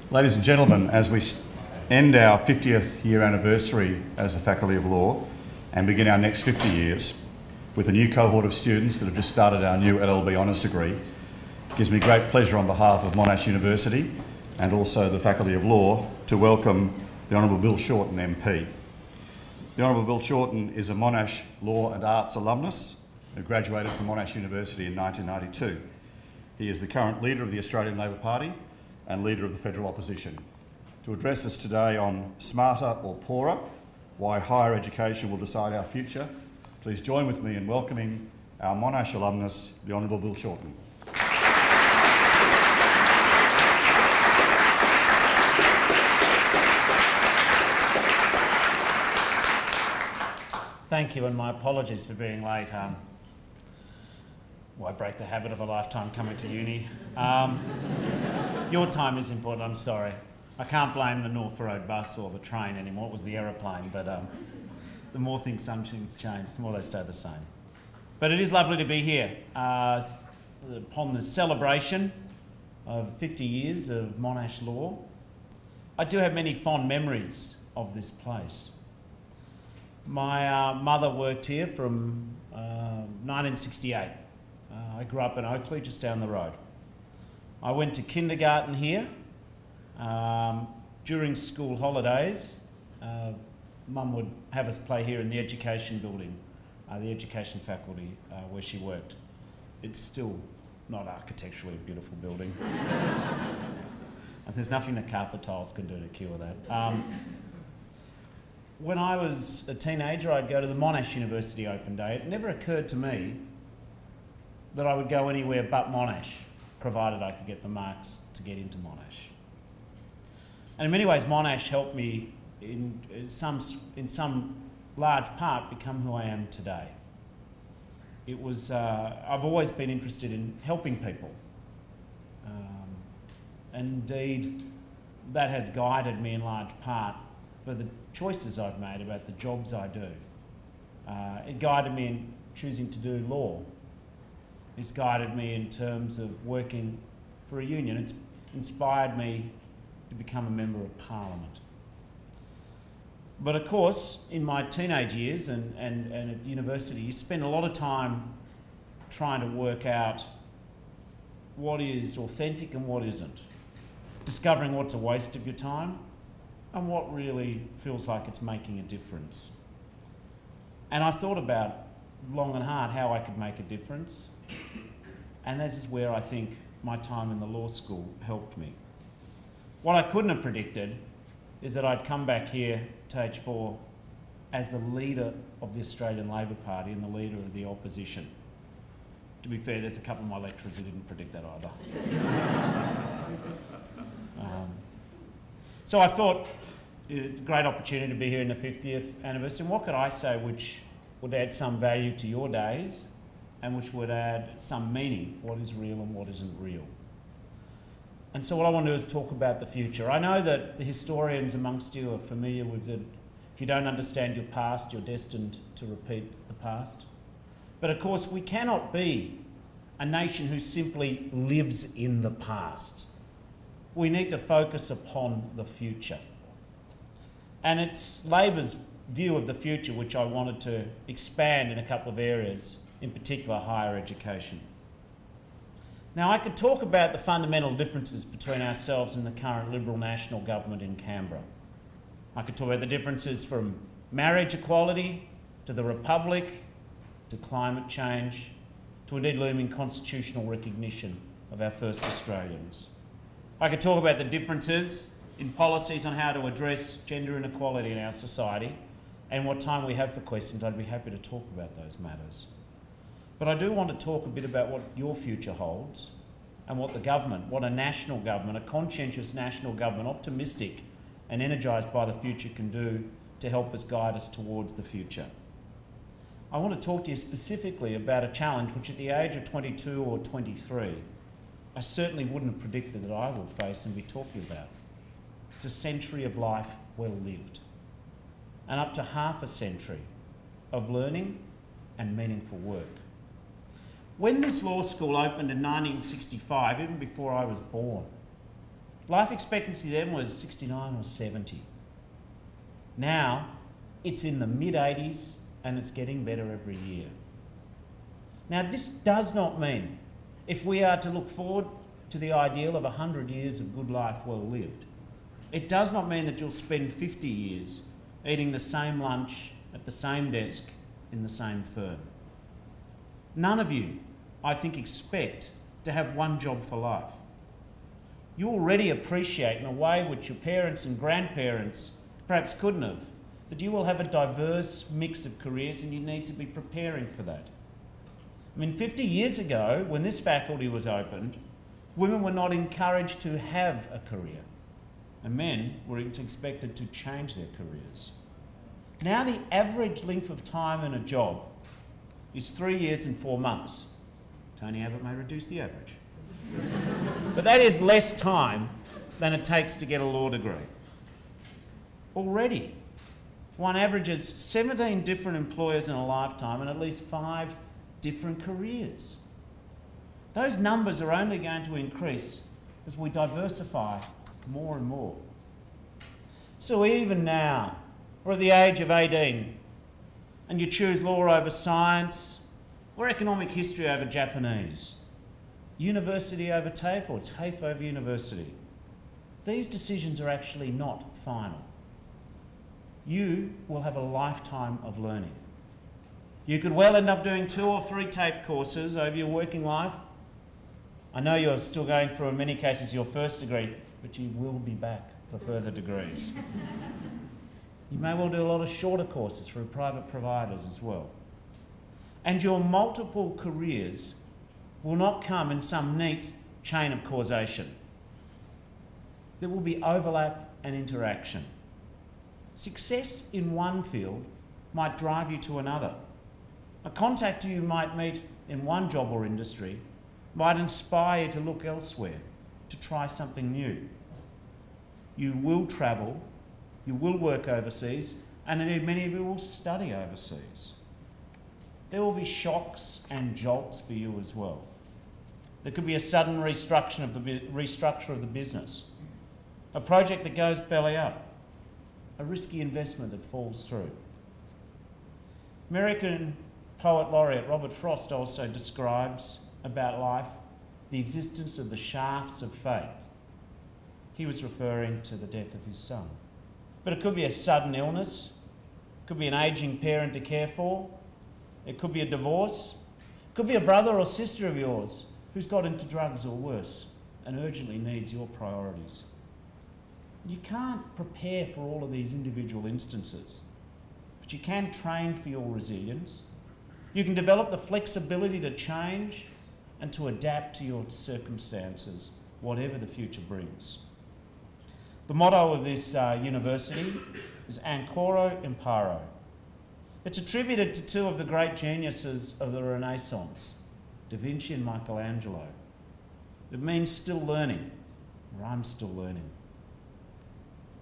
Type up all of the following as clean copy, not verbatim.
Ladies and gentlemen, as we end our 50th year anniversary as a Faculty of Law and begin our next 50 years with a new cohort of students that have just started our new LLB Honours degree, it gives me great pleasure on behalf of Monash University and also the Faculty of Law to welcome the Honourable Bill Shorten MP. The Honourable Bill Shorten is a Monash Law and Arts alumnus who graduated from Monash University in 1992. He is the current leader of the Australian Labor Party and leader of the federal opposition. To address us today on Smarter or Poorer, why higher education will decide our future, please join with me in welcoming our Monash alumnus, the Honourable Bill Shorten. Thank you, and my apologies for being late. I break the habit of a lifetime coming to uni. Your time is important, I'm sorry. I can't blame the North Road bus or the train anymore, it was the aeroplane, but the more some things change, the more they stay the same. But it is lovely to be here upon the celebration of 50 years of Monash law. I do have many fond memories of this place. My mother worked here from 1968. I grew up in Oakley, just down the road. I went to kindergarten here. During school holidays, Mum would have us play here in the education building, the education faculty where she worked. It's still not architecturally a beautiful building. And there's nothing that carpet tiles can do to cure that. When I was a teenager, I'd go to the Monash University Open Day. It never occurred to me that I would go anywhere but Monash, provided I could get the marks to get into Monash. And in many ways, Monash helped me in some large part become who I am today. It was, I've always been interested in helping people. And indeed, that has guided me in large part for the choices I've made about the jobs I do. It guided me in choosing to do law. It's guided me in terms of working for a union. It's inspired me to become a member of Parliament. But of course, in my teenage years and at university, you spend a lot of time trying to work out what is authentic and what isn't, discovering what's a waste of your time and what really feels like it's making a difference. And I've thought about long and hard how I could make a difference. And this is where I think my time in the law school helped me. What I couldn't have predicted is that I'd come back here to H4 as the leader of the Australian Labor Party and the leader of the opposition. To be fair, there's a couple of my lecturers who didn't predict that either. So I thought it's a great opportunity to be here in the 50th anniversary. And what could I say which would add some value to your days and which would add some meaning, what is real and what isn't real. And so what I want to do is talk about the future. I know that the historians amongst you are familiar with that if you don't understand your past, you're destined to repeat the past. But of course, we cannot be a nation who simply lives in the past. We need to focus upon the future. And it's Labor's view of the future which I wanted to expand in a couple of areas, in particular higher education. Now, I could talk about the fundamental differences between ourselves and the current Liberal National Government in Canberra. I could talk about the differences from marriage equality to the Republic to climate change to indeed looming constitutional recognition of our first Australians. I could talk about the differences in policies on how to address gender inequality in our society, and what time we have for questions, I'd be happy to talk about those matters. But I do want to talk a bit about what your future holds and what the government, what a national government, a conscientious national government, optimistic and energised by the future can do to help us guide us towards the future. I want to talk to you specifically about a challenge which at the age of 22 or 23, I certainly wouldn't have predicted that I would face and be talking about. It's a century of life well lived, and up to half a century of learning and meaningful work. When this law school opened in 1965, even before I was born, Life expectancy then was 69 or 70. Now, it's in the mid-80s and it's getting better every year. Now, this does not mean, if we are to look forward to the ideal of 100 years of good life well lived, it does not mean that you'll spend 50 years eating the same lunch at the same desk in the same firm. None of you, I think, expect to have one job for life. You already appreciate, in a way which your parents and grandparents perhaps couldn't have, that you will have a diverse mix of careers and you need to be preparing for that. I mean, 50 years ago, when this faculty was opened, women were not encouraged to have a career, and men were expected to change their careers. Now the average length of time in a job is 3 years and 4 months. Tony Abbott may reduce the average. But that is less time than it takes to get a law degree. Already, one averages 17 different employers in a lifetime and at least 5 different careers. Those numbers are only going to increase as we diversify more and more. So even now, or at the age of 18, and you choose law over science, or economic history over Japanese, university over TAFE or TAFE over university, these decisions are actually not final. You will have a lifetime of learning. You could well end up doing 2 or 3 TAFE courses over your working life. I know you're still going through, in many cases, your first degree, but you will be back for further degrees. You may well do a lot of shorter courses through private providers as well. And your multiple careers will not come in some neat chain of causation. There will be overlap and interaction. Success in one field might drive you to another. A contact you might meet in one job or industry might inspire you to look elsewhere, to try something new. You will travel, you will work overseas, and indeed many of you will study overseas. There will be shocks and jolts for you as well. There could be a sudden restructure of the business, a project that goes belly up, a risky investment that falls through. American poet laureate Robert Frost also describes about life the existence of the shafts of fate. He was referring to the death of his son. But it could be a sudden illness, it could be an ageing parent to care for, it could be a divorce, it could be a brother or sister of yours who's got into drugs or worse and urgently needs your priorities. You can't prepare for all of these individual instances, but you can train for your resilience. You can develop the flexibility to change and to adapt to your circumstances, whatever the future brings. The motto of this university is Ancora Imparo. It's attributed to 2 of the great geniuses of the Renaissance, Da Vinci and Michelangelo. It means still learning, or I'm still learning.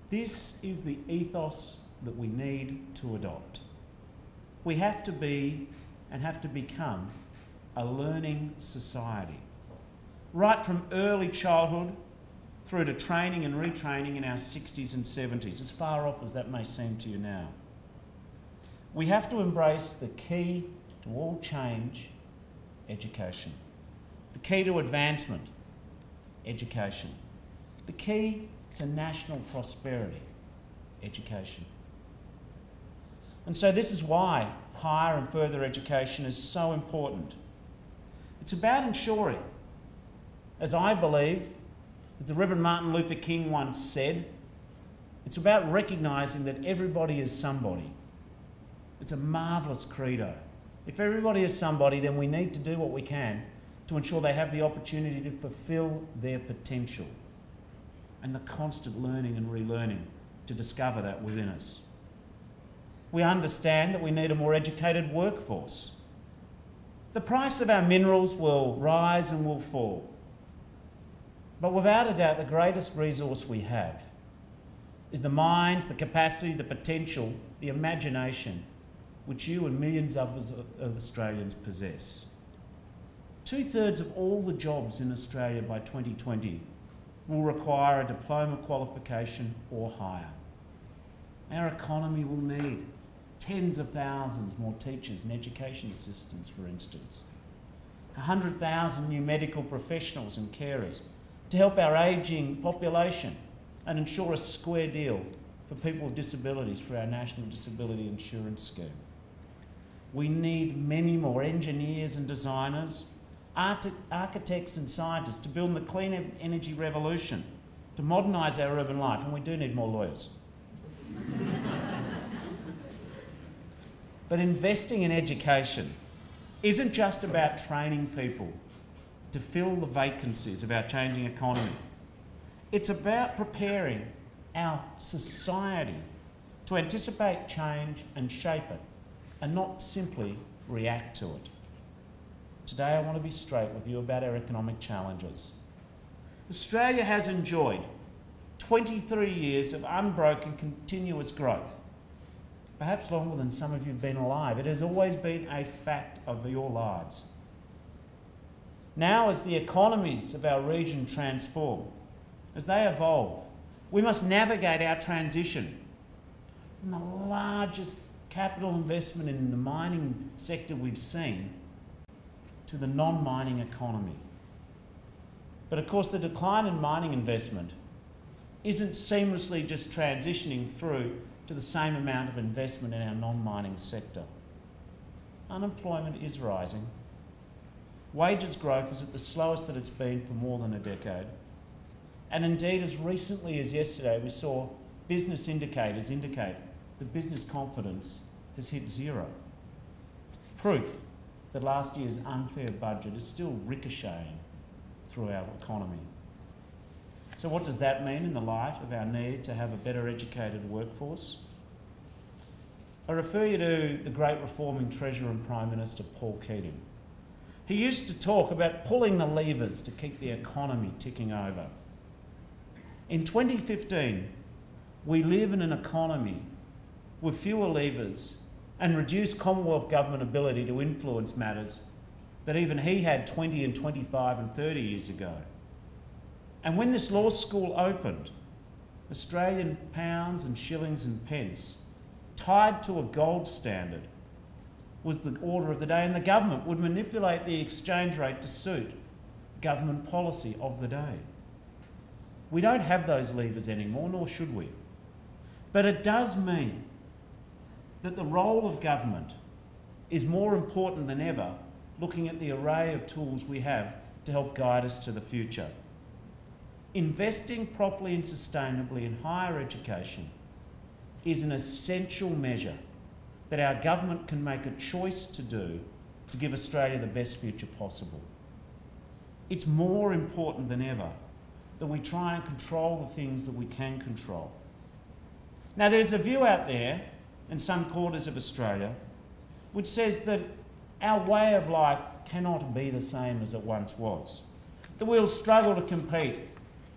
This is the ethos that we need to adopt. We have to be and have to become a learning society. Right from early childhood through to training and retraining in our 60s and 70s, as far off as that may seem to you now. We have to embrace the key to all change, education. The key to advancement, education. The key to national prosperity, education. And so this is why higher and further education is so important. It's about ensuring, as I believe, as the Reverend Martin Luther King once said, it's about recognising that everybody is somebody. It's a marvellous credo. If everybody is somebody, then we need to do what we can to ensure they have the opportunity to fulfil their potential and the constant learning and relearning to discover that within us. We understand that we need a more educated workforce. The price of our minerals will rise and will fall. But without a doubt, the greatest resource we have is the minds, the capacity, the potential, the imagination which you and millions of Australians possess. 2/3 of all the jobs in Australia by 2020 will require a diploma qualification or higher. Our economy will need tens of thousands more teachers and education assistants, for instance. 100,000 new medical professionals and carers to help our ageing population and ensure a square deal for people with disabilities for our National Disability Insurance Scheme. We need many more engineers and designers, architects and scientists to build the clean energy revolution, to modernise our urban life, and we do need more lawyers. But investing in education isn't just about training people to fill the vacancies of our changing economy. It's about preparing our society to anticipate change and shape it, and not simply react to it. Today I want to be straight with you about our economic challenges. Australia has enjoyed 23 years of unbroken continuous growth. Perhaps longer than some of you have been alive. It has always been a fact of your lives. Now, as the economies of our region transform, as they evolve, we must navigate our transition from the largest capital investment in the mining sector we've seen to the non-mining economy. But of course, the decline in mining investment isn't seamlessly just transitioning through to the same amount of investment in our non-mining sector. Unemployment is rising. Wages growth is at the slowest that it's been for more than a decade. And indeed, as recently as yesterday, we saw business indicators indicate that business confidence has hit zero. Proof that last year's unfair budget is still ricocheting through our economy. So what does that mean in the light of our need to have a better educated workforce? I refer you to the great reforming Treasurer and Prime Minister Paul Keating. He used to talk about pulling the levers to keep the economy ticking over. In 2015, we live in an economy with fewer levers and reduced Commonwealth Government ability to influence matters that even he had 20 and 25 and 30 years ago. And when this law school opened, Australian pounds and shillings and pence, tied to a gold standard, was the order of the day, and the government would manipulate the exchange rate to suit government policy of the day. We don't have those levers anymore, nor should we. But it does mean that the role of government is more important than ever, looking at the array of tools we have to help guide us to the future. Investing properly and sustainably in higher education is an essential measure that our government can make a choice to do to give Australia the best future possible. It's more important than ever that we try and control the things that we can control. Now, there's a view out there in some quarters of Australia which says that our way of life cannot be the same as it once was, that we'll struggle to compete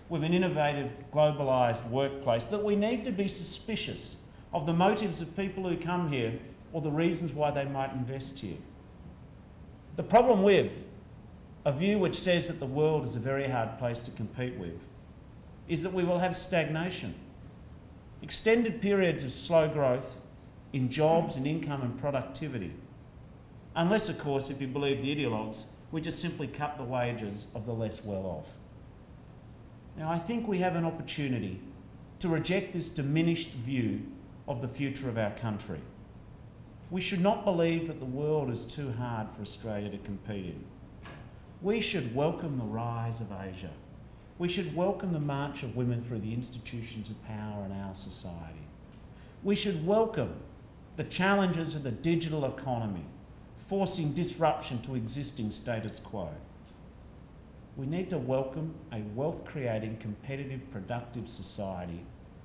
with an innovative, globalised workplace, that we need to be suspicious of the motives of people who come here or the reasons why they might invest here. The problem with a view which says that the world is a very hard place to compete with is that we will have stagnation, extended periods of slow growth in jobs and income and productivity, unless, of course, if you believe the ideologues, we just simply cut the wages of the less well-off. Now, I think we have an opportunity to reject this diminished view of the future of our country. We should not believe that the world is too hard for Australia to compete in. We should welcome the rise of Asia. We should welcome the march of women through the institutions of power in our society. We should welcome the challenges of the digital economy, forcing disruption to existing status quo. We need to welcome a wealth-creating, competitive, productive society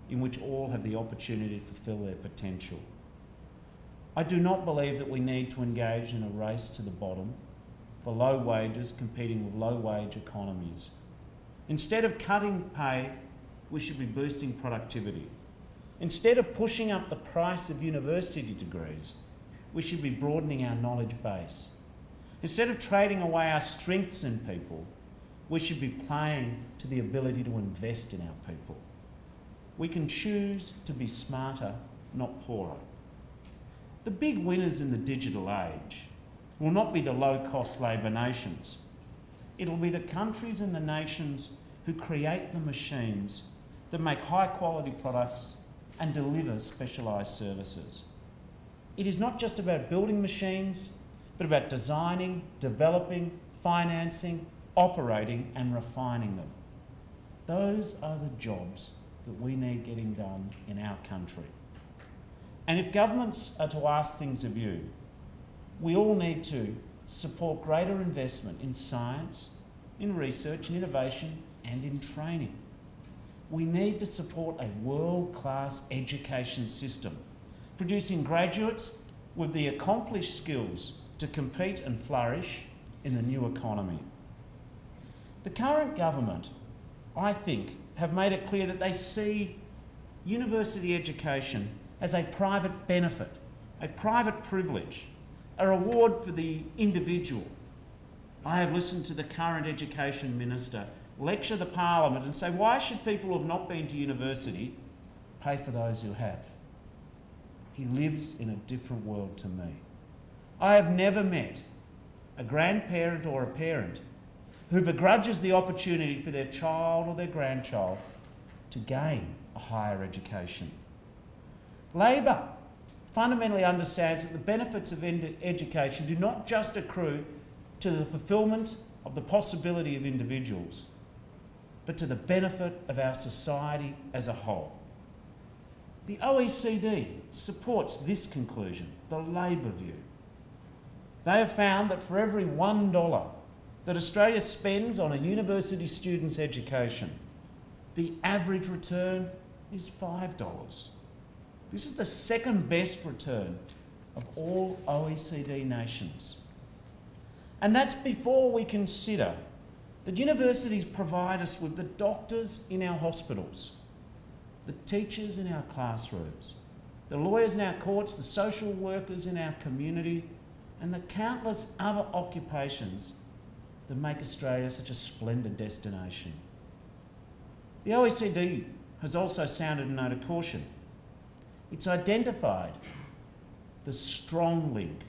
in which all have the opportunity to fulfil their potential. I do not believe that we need to engage in a race to the bottom for low wages competing with low-wage economies. Instead of cutting pay, we should be boosting productivity. Instead of pushing up the price of university degrees, we should be broadening our knowledge base. Instead of trading away our strengths in people, we should be playing to the ability to invest in our people. We can choose to be smarter, not poorer. The big winners in the digital age will not be the low-cost labour nations. It'll be the countries and the nations who create the machines that make high-quality products and deliver specialised services. It is not just about building machines, but about designing, developing, financing, operating and refining them. Those are the jobs that we need getting done in our country. And if governments are to ask things of you, we all need to support greater investment in science, in research and innovation and in training. We need to support a world-class education system, producing graduates with the accomplished skills to compete and flourish in the new economy. The current government, I think, have made it clear that they see university education as a private benefit, a private privilege, a reward for the individual. I have listened to the current Education Minister lecture the Parliament and say, why should people who have not been to university pay for those who have? He lives in a different world to me. I have never met a grandparent or a parent who begrudges the opportunity for their child or their grandchild to gain a higher education. Labor fundamentally understands that the benefits of education do not just accrue to the fulfilment of the possibility of individuals, but to the benefit of our society as a whole. The OECD supports this conclusion, the Labor view. They have found that for every $1 that Australia spends on a university student's education, the average return is $5. This is the second best return of all OECD nations. And that's before we consider that universities provide us with the doctors in our hospitals, the teachers in our classrooms, the lawyers in our courts, the social workers in our community, and the countless other occupations that make Australia such a splendid destination. The OECD has also sounded a note of caution. It's identified the strong link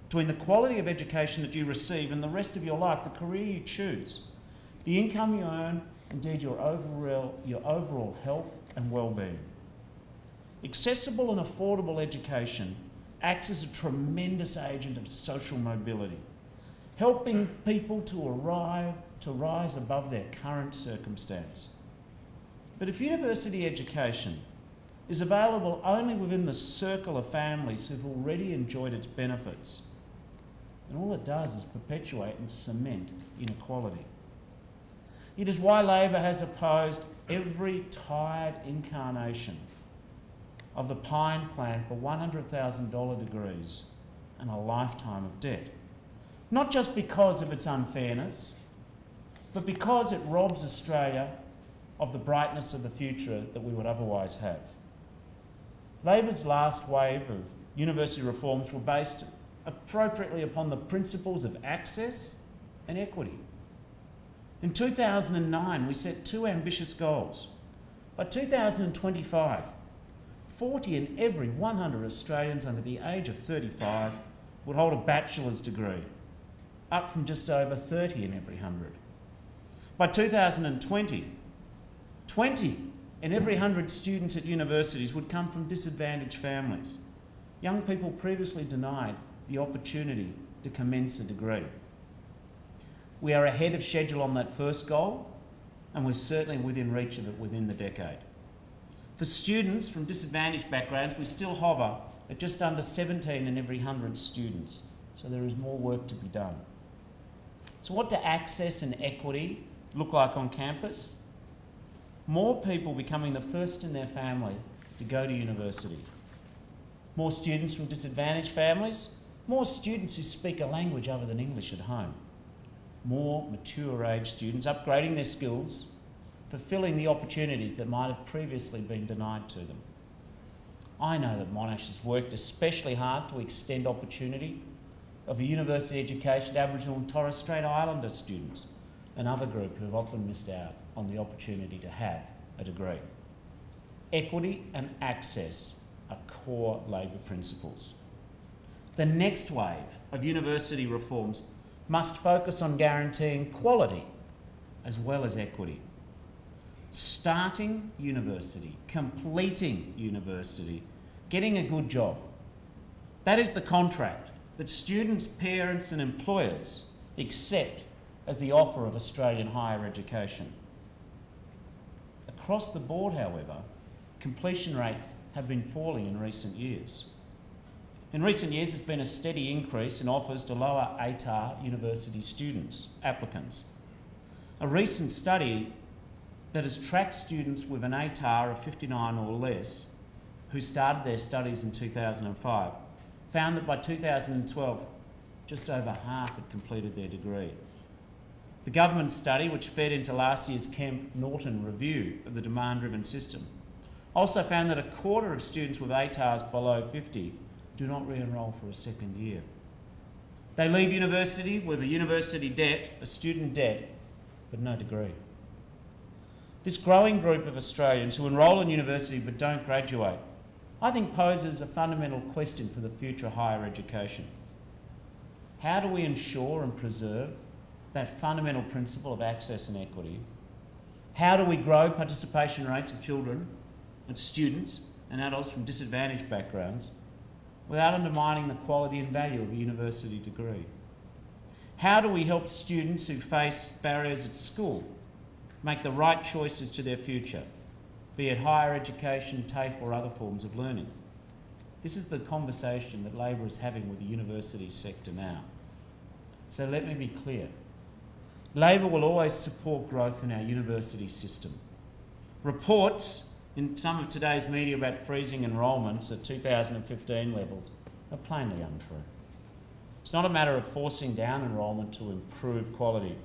between the quality of education that you receive and the rest of your life, the career you choose, the income you earn, indeed your overall health and well-being. Accessible and affordable education acts as a tremendous agent of social mobility, helping people to rise above their current circumstance. But if university education is available only within the circle of families who've already enjoyed its benefits, then all it does is perpetuate and cement inequality. It is why Labor has opposed every tired incarnation of the Pine Plan for $100,000 degrees and a lifetime of debt. Not just because of its unfairness, but because it robs Australia of the brightness of the future that we would otherwise have. Labor's last wave of university reforms were based appropriately upon the principles of access and equity. In 2009, we set two ambitious goals. By 2025, 40 in every 100 Australians under the age of 35 would hold a bachelor's degree, up from just over 30 in every 100. By 2020, 20 in every 100 students at universities would come from disadvantaged families, young people previously denied the opportunity to commence a degree. We are ahead of schedule on that first goal, and we're certainly within reach of it within the decade. For students from disadvantaged backgrounds, we still hover at just under 17 in every 100 students, so there is more work to be done. So what do access and equity look like on campus? More people becoming the first in their family to go to university. More students from disadvantaged families, more students who speak a language other than English at home. More mature age students upgrading their skills, fulfilling the opportunities that might have previously been denied to them. I know that Monash has worked especially hard to extend opportunity of a university education to Aboriginal and Torres Strait Islander students, another group who have often missed out on the opportunity to have a degree. Equity and access are core Labor principles. The next wave of university reforms must focus on guaranteeing quality as well as equity. Starting university, completing university, getting a good job. That is the contract that students, parents and employers accept as the offer of Australian higher education. Across the board, however, completion rates have been falling in recent years. In recent years, there's been a steady increase in offers to lower ATAR university students, applicants. A recent study that has tracked students with an ATAR of 59 or less who started their studies in 2005 found that by 2012, just over half had completed their degree. The government study, which fed into last year's Kemp-Norton review of the demand-driven system, also found that a quarter of students with ATARs below 50 do not re-enrol for a second year. They leave university with a university debt, a student debt, but no degree. This growing group of Australians who enrol in university but don't graduate, I think poses a fundamental question for the future of higher education. How do we ensure and preserve that fundamental principle of access and equity? How do we grow participation rates of children and students and adults from disadvantaged backgrounds without undermining the quality and value of a university degree? How do we help students who face barriers at school make the right choices to their future, be it higher education, TAFE or other forms of learning? This is the conversation that Labor is having with the university sector now. So let me be clear. Labor will always support growth in our university system. Reports in some of today's media about freezing enrolments at 2015 levels are plainly untrue. It's not a matter of forcing down enrolment to improve quality.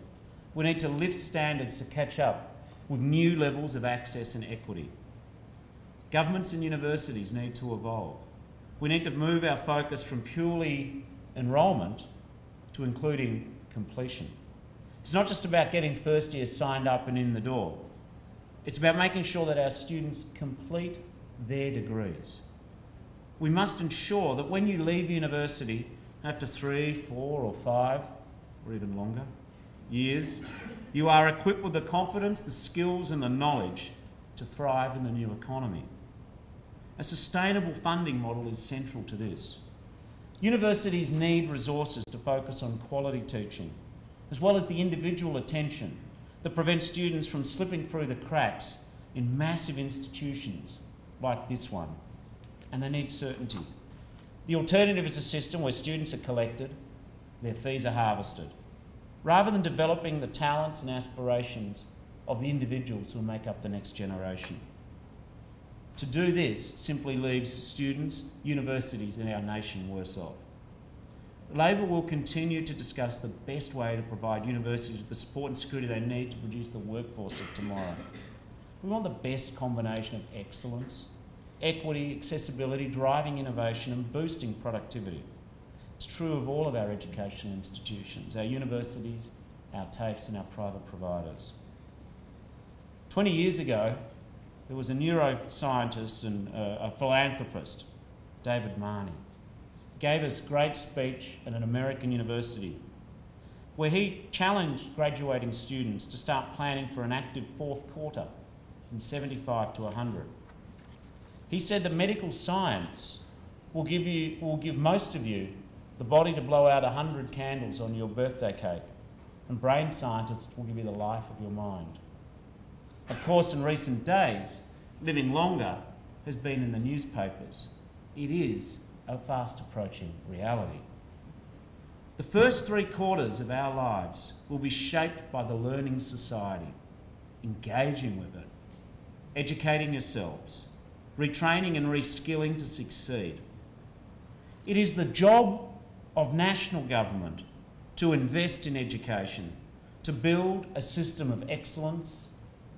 We need to lift standards to catch up with new levels of access and equity. Governments and universities need to evolve. We need to move our focus from purely enrolment to including completion. It's not just about getting first years signed up and in the door. It's about making sure that our students complete their degrees. We must ensure that when you leave university after 3, 4 or 5, or even longer years, you are equipped with the confidence, the skills and the knowledge to thrive in the new economy. A sustainable funding model is central to this. Universities need resources to focus on quality teaching, as well as the individual attention that prevents students from slipping through the cracks in massive institutions like this one. And they need certainty. The alternative is a system where students are collected, their fees are harvested, rather than developing the talents and aspirations of the individuals who make up the next generation. To do this simply leaves students, universities and our nation worse off. Labor will continue to discuss the best way to provide universities with the support and security they need to produce the workforce of tomorrow. We want the best combination of excellence, equity, accessibility, driving innovation and boosting productivity. It's true of all of our educational institutions, our universities, our TAFEs and our private providers. 20 years ago, there was a neuroscientist and a philanthropist, David Marnie. Gave us a great speech at an American university where he challenged graduating students to start planning for an active fourth quarter from 75 to 100. He said that medical science will give most of you the body to blow out 100 candles on your birthday cake, and brain scientists will give you the life of your mind. Of course, in recent days, living longer has been in the newspapers. It is a fast approaching reality. The first 3 quarters of our lives will be shaped by the learning society, engaging with it, educating yourselves, retraining and reskilling to succeed. It is the job of national government to invest in education, to build a system of excellence,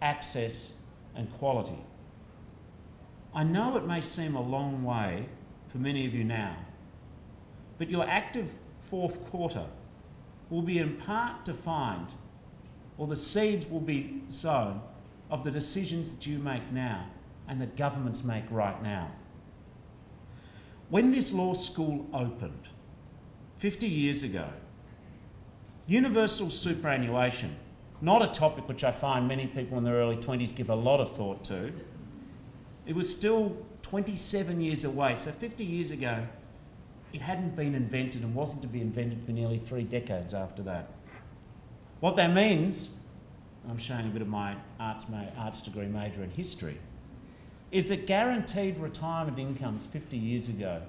access and quality. I know it may seem a long way for many of you now, but your active fourth quarter will be in part defined or the seeds will be sown of the decisions that you make now and that governments make right now. When this law school opened 50 years ago, universal superannuation, not a topic which I find many people in their early 20s give a lot of thought to, it was still 27 years away. So 50 years ago, it hadn't been invented and wasn't to be invented for nearly 3 decades after that. What that means, I'm showing a bit of my arts degree major in history, is that guaranteed retirement incomes 50 years ago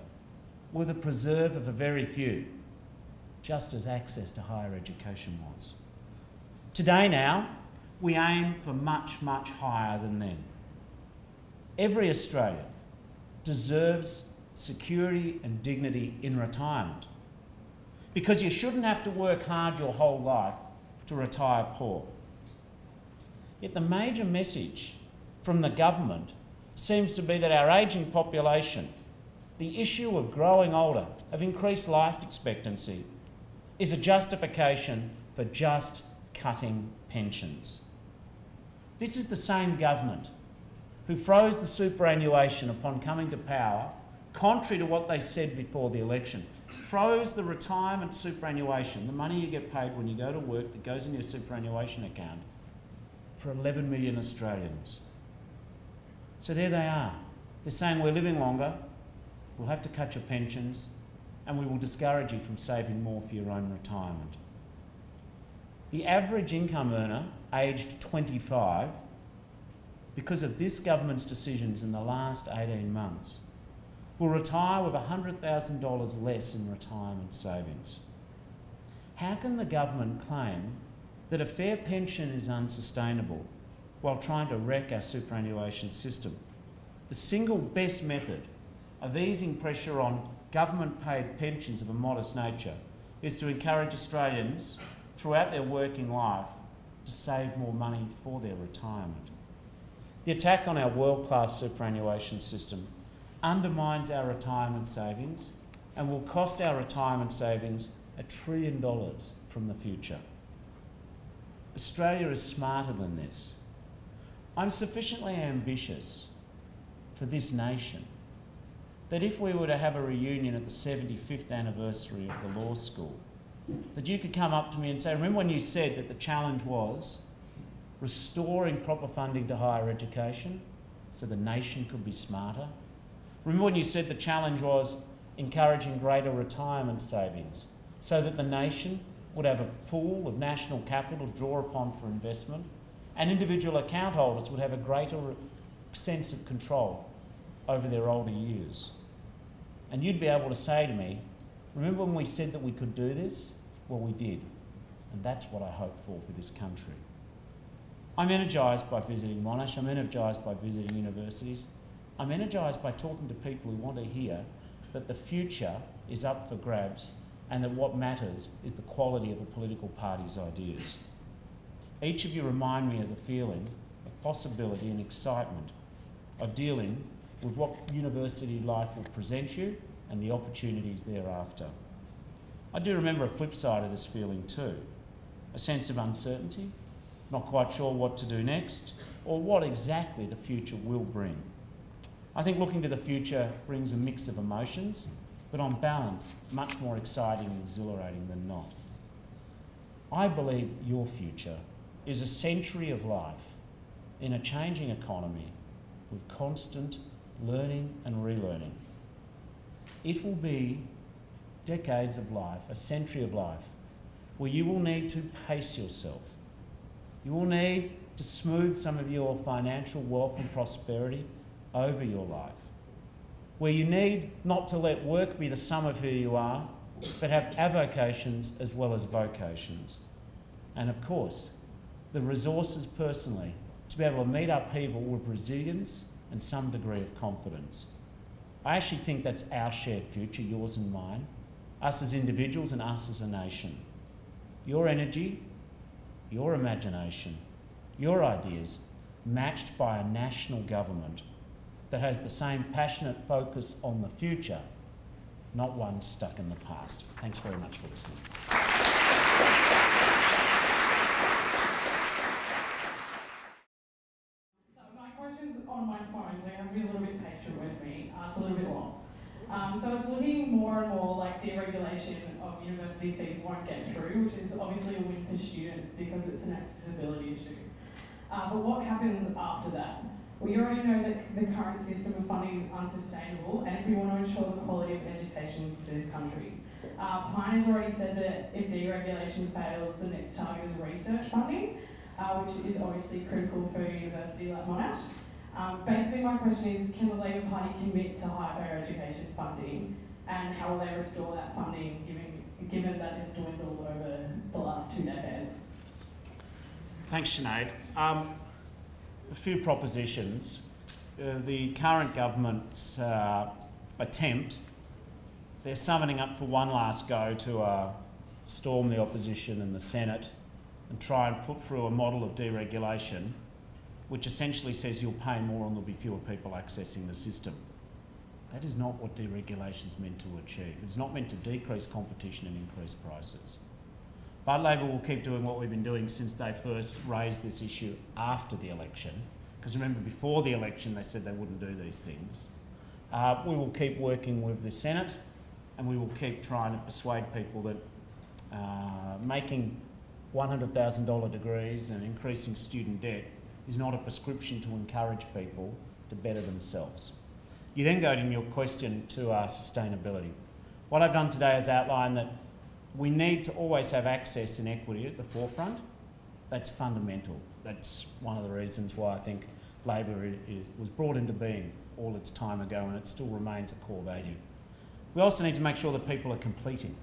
were the preserve of a very few, just as access to higher education was. Today now, we aim for much, much higher than then. Every Australian deserves security and dignity in retirement, because you shouldn't have to work hard your whole life to retire poor. Yet the major message from the government seems to be that our ageing population, the issue of growing older, of increased life expectancy, is a justification for just cutting pensions. This is the same government who froze the superannuation upon coming to power, contrary to what they said before the election. Froze the retirement superannuation, the money you get paid when you go to work that goes in your superannuation account, for 11 million Australians. So there they are. They're saying we're living longer, we'll have to cut your pensions, and we will discourage you from saving more for your own retirement. The average income earner, aged 25, because of this government's decisions in the last 18 months, will retire with $100,000 less in retirement savings. How can the government claim that a fair pension is unsustainable while trying to wreck our superannuation system? The single best method of easing pressure on government-paid pensions of a modest nature is to encourage Australians throughout their working life to save more money for their retirement. The attack on our world-class superannuation system undermines our retirement savings and will cost our retirement savings $1 trillion from the future. Australia is smarter than this. I'm sufficiently ambitious for this nation that if we were to have a reunion at the 75th anniversary of the law school, that you could come up to me and say, remember when you said that the challenge was restoring proper funding to higher education so the nation could be smarter? Remember when you said the challenge was encouraging greater retirement savings so that the nation would have a pool of national capital to draw upon for investment, and individual account holders would have a greater sense of control over their older years? And you'd be able to say to me, remember when we said that we could do this? Well, we did. And that's what I hope for this country. I'm energised by visiting Monash. I'm energised by visiting universities. I'm energised by talking to people who want to hear that the future is up for grabs and that what matters is the quality of a political party's ideas. Each of you remind me of the feeling of possibility and excitement of dealing with what university life will present you and the opportunities thereafter. I do remember a flip side of this feeling too, a sense of uncertainty, not quite sure what to do next or what exactly the future will bring. I think looking to the future brings a mix of emotions, but on balance, much more exciting and exhilarating than not. I believe your future is a century of life in a changing economy with constant learning and relearning. It will be decades of life, a century of life, where you will need to pace yourself. You will need to smooth some of your financial wealth and prosperity over your life, where you need not to let work be the sum of who you are, but have avocations as well as vocations. And of course, the resources personally to be able to meet upheaval with resilience and some degree of confidence. I actually think that's our shared future, yours and mine, us as individuals and us as a nation. Your energy, your imagination, your ideas, matched by a national government that has the same passionate focus on the future, not one stuck in the past. Thanks very much for listening. my phone, so you have to be a little bit patient with me. It's a little bit long. So it's looking more and more like deregulation of university fees won't get through, which is obviously a win for students because it's an accessibility issue. But what happens after that? We already know that the current system of funding is unsustainable, and if we want to ensure the quality of education for this country. Pine has already said that if deregulation fails, the next target is research funding, which is obviously critical for a university like Monash. Basically, my question is, can the Labor Party commit to higher education funding, and how will they restore that funding given that it's dwindled over the last 2 decades? Thanks, Sinead. A few propositions. The current government's attempt, they're summoning up for one last go to storm the opposition in the Senate and try and put through a model of deregulation which essentially says you'll pay more and there'll be fewer people accessing the system. That is not what deregulation is meant to achieve. It's not meant to decrease competition and increase prices. But Labor will keep doing what we've been doing since they first raised this issue after the election. Because remember, before the election, they said they wouldn't do these things. We will keep working with the Senate, and we will keep trying to persuade people that making $100,000 degrees and increasing student debt is not a prescription to encourage people to better themselves. You then go to your question to sustainability. What I've done today is outline that we need to always have access and equity at the forefront. That's fundamental. That's one of the reasons why I think Labor was brought into being all its time ago, and it still remains a core value. We also need to make sure that people are completing.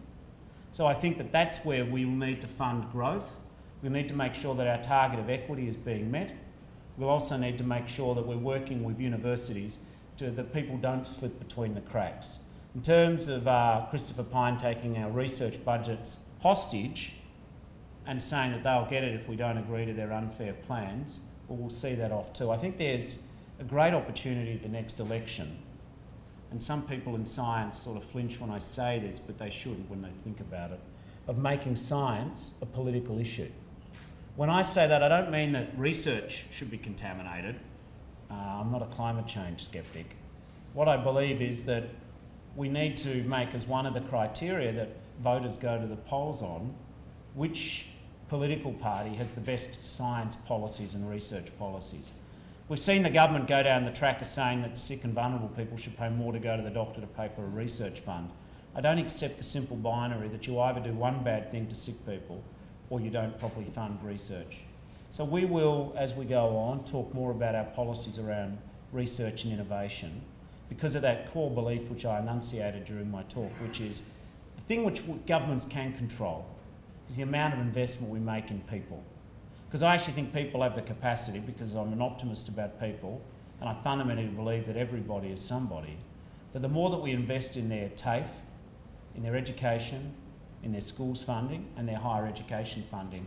So I think that that's where we will need to fund growth. We'll need to make sure that our target of equity is being met. We'll also need to make sure that we're working with universities that people don't slip between the cracks. In terms of Christopher Pyne taking our research budgets hostage and saying that they'll get it if we don't agree to their unfair plans, well, we'll see that off too. I think there's a great opportunity at the next election, and some people in science sort of flinch when I say this, but they shouldn't when they think about it, of making science a political issue. When I say that, I don't mean that research should be contaminated. I'm not a climate change skeptic. What I believe is that we need to make as one of the criteria that voters go to the polls on which political party has the best science policies and research policies. We've seen the government go down the track of saying that sick and vulnerable people should pay more to go to the doctor to pay for a research fund. I don't accept the simple binary that you either do one bad thing to sick people or you don't properly fund research. So we will, as we go on, talk more about our policies around research and innovation because of that core belief which I enunciated during my talk, which is the thing which governments can control is the amount of investment we make in people. Because I actually think people have the capacity, because I'm an optimist about people, and I fundamentally believe that everybody is somebody, that the more that we invest in their TAFE, in their education, in their schools funding and their higher education funding,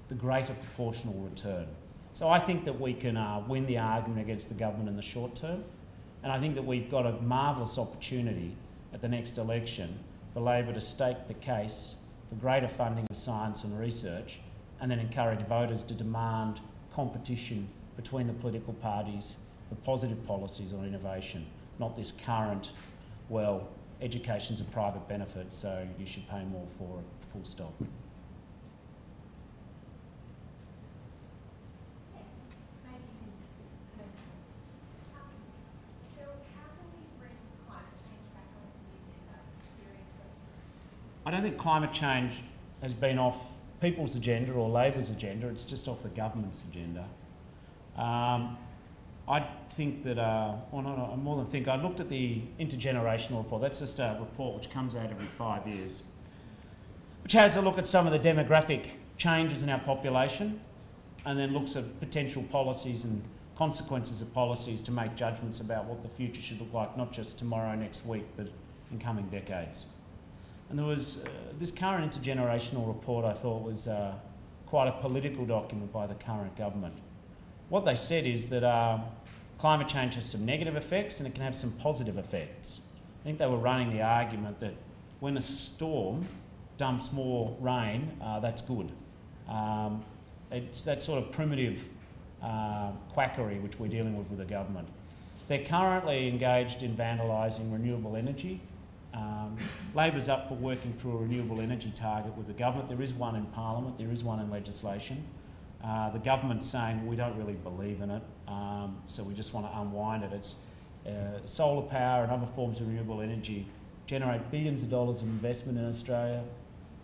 the greater proportional return. So I think that we can win the argument against the government in the short term, and I think that we've got a marvellous opportunity at the next election for Labor to stake the case for greater funding of science and research, and then encourage voters to demand competition between the political parties for positive policies on innovation, not this current, well, education's a private benefit, so you should pay more for it, full stop. I don't think climate change has been off people's agenda or Labor's agenda, it's just off the government's agenda. I think that, more than think, I looked at the intergenerational report. That's just a report which comes out every 5 years, which has a look at some of the demographic changes in our population and then looks at potential policies and consequences of policies to make judgments about what the future should look like, not just tomorrow, next week, but in coming decades. And there was this current intergenerational report I thought was quite a political document by the current government. What they said is that climate change has some negative effects and it can have some positive effects. I think they were running the argument that when a storm dumps more rain, that's good. It's that sort of primitive quackery which we're dealing with the government. They're currently engaged in vandalising renewable energy. Labor's up for working through a renewable energy target with the government. There is one in Parliament, there is one in legislation. The government's saying we don't really believe in it, so we just want to unwind it. It's solar power and other forms of renewable energy generate billions of dollars of investment in Australia,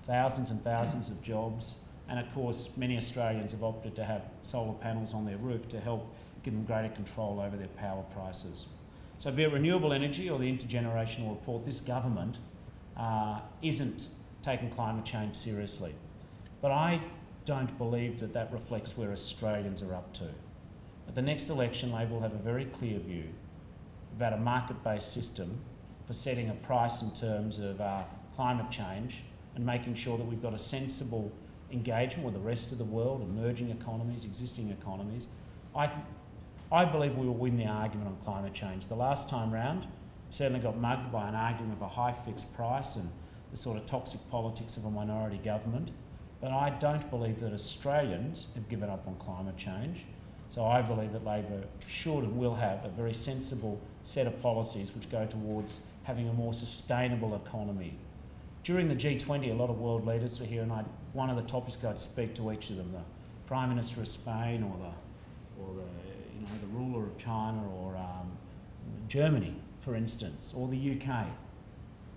thousands and thousands of jobs, and of course many Australians have opted to have solar panels on their roof to help give them greater control over their power prices. So be it renewable energy or the intergenerational report, this government isn't taking climate change seriously. But I don't believe that that reflects where Australians are up to. At the next election, Labor will have a very clear view about a market-based system for setting a price in terms of climate change and making sure that we've got a sensible engagement with the rest of the world, emerging economies, existing economies. I believe we will win the argument on climate change. The last time round, certainly got mugged by an argument of a high fixed price and the sort of toxic politics of a minority government. But I don't believe that Australians have given up on climate change. So I believe that Labor should and will have a very sensible set of policies which go towards having a more sustainable economy. During the G20, a lot of world leaders were here, and one of the topics I'd speak to each of them, the Prime Minister of Spain or the ruler of China or Germany, for instance, or the UK.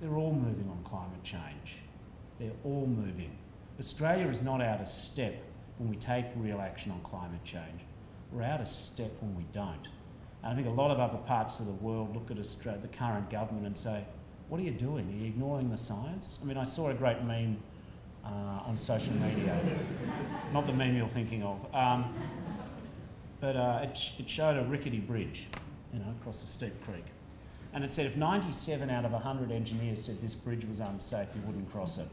They're all moving on climate change. They're all moving. Australia is not out of step when we take real action on climate change. We're out of step when we don't. And I think a lot of other parts of the world look at Australia, the current government, and say, what are you doing? Are you ignoring the science? I mean, I saw a great meme on social media, not the meme you're thinking of, but it showed a rickety bridge, across a steep creek. And it said if 97 out of 100 engineers said this bridge was unsafe, you wouldn't cross it.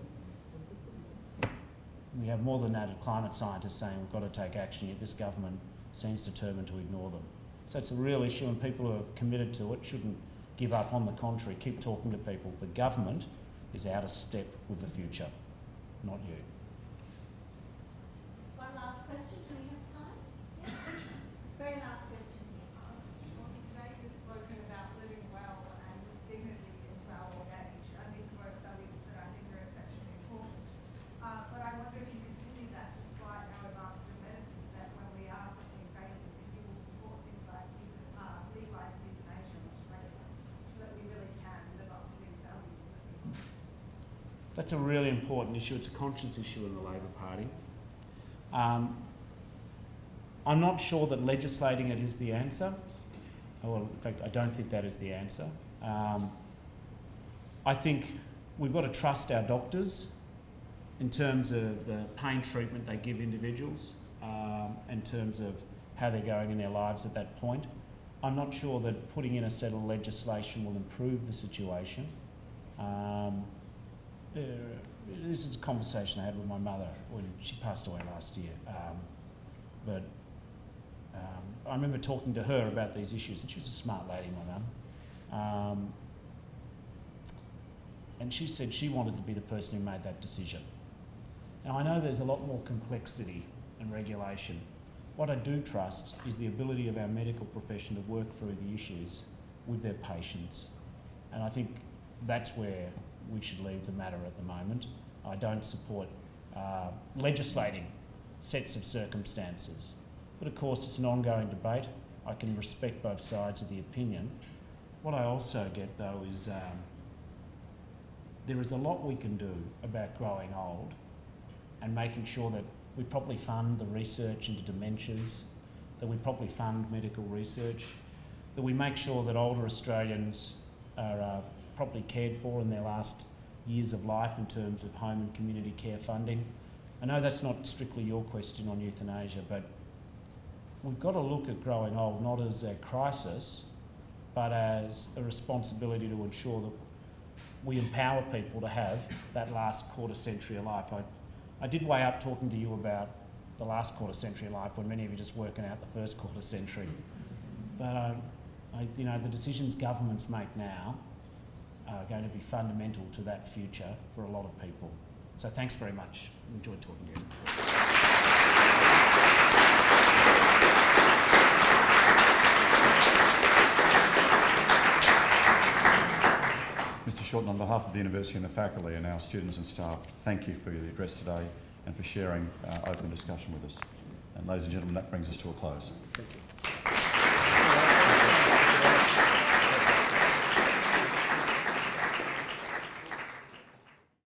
We have more than that of climate scientists saying we've got to take action, yet this government seems determined to ignore them. So it's a real issue, and people who are committed to it shouldn't give up. On the contrary, keep talking to people. The government is out of step with the future, not you. One last question. Do we have time? Yeah. Very last question here. Shorten, today you've spoken about living well and with dignity into our old age, and these are both values that I think are exceptionally important. But I wonder if you continue that despite our advances in medicine, that when we are something failing, if you will support things like legalising euthanasia in Australia, so that we really can live up to these values that we want. That's a really important issue. It's a conscience issue in the Labor Party. I'm not sure that legislating it is the answer. Well, in fact, I don't think that is the answer. I think we've got to trust our doctors in terms of the pain treatment they give individuals, in terms of how they're going in their lives at that point. I'm not sure that putting in a set of legislation will improve the situation. This is a conversation I had with my mother when she passed away last year. But I remember talking to her about these issues, and she was a smart lady, my mum. And she said she wanted to be the person who made that decision. Now, I know there's a lot more complexity and regulation. What I do trust is the ability of our medical profession to work through the issues with their patients. And I think that's where we should leave the matter at the moment. I don't support legislating sets of circumstances. But of course, it's an ongoing debate. I can respect both sides of the opinion. What I also get, though, is there is a lot we can do about growing old and making sure that we properly fund the research into dementias, that we properly fund medical research, that we make sure that older Australians are properly cared for in their last years of life in terms of home and community care funding. I know that's not strictly your question on euthanasia, but we've got to look at growing old not as a crisis, but as a responsibility to ensure that we empower people to have that last quarter century of life. I did weigh up talking to you about the last quarter century of life when many of you are just working out the first quarter century. But the decisions governments make now are going to be fundamental to that future for a lot of people. So thanks very much. Enjoyed talking to you. Shorten, on behalf of the University and the faculty and our students and staff, thank you for the address today and for sharing open discussion with us. And ladies and gentlemen, that brings us to a close. Thank you.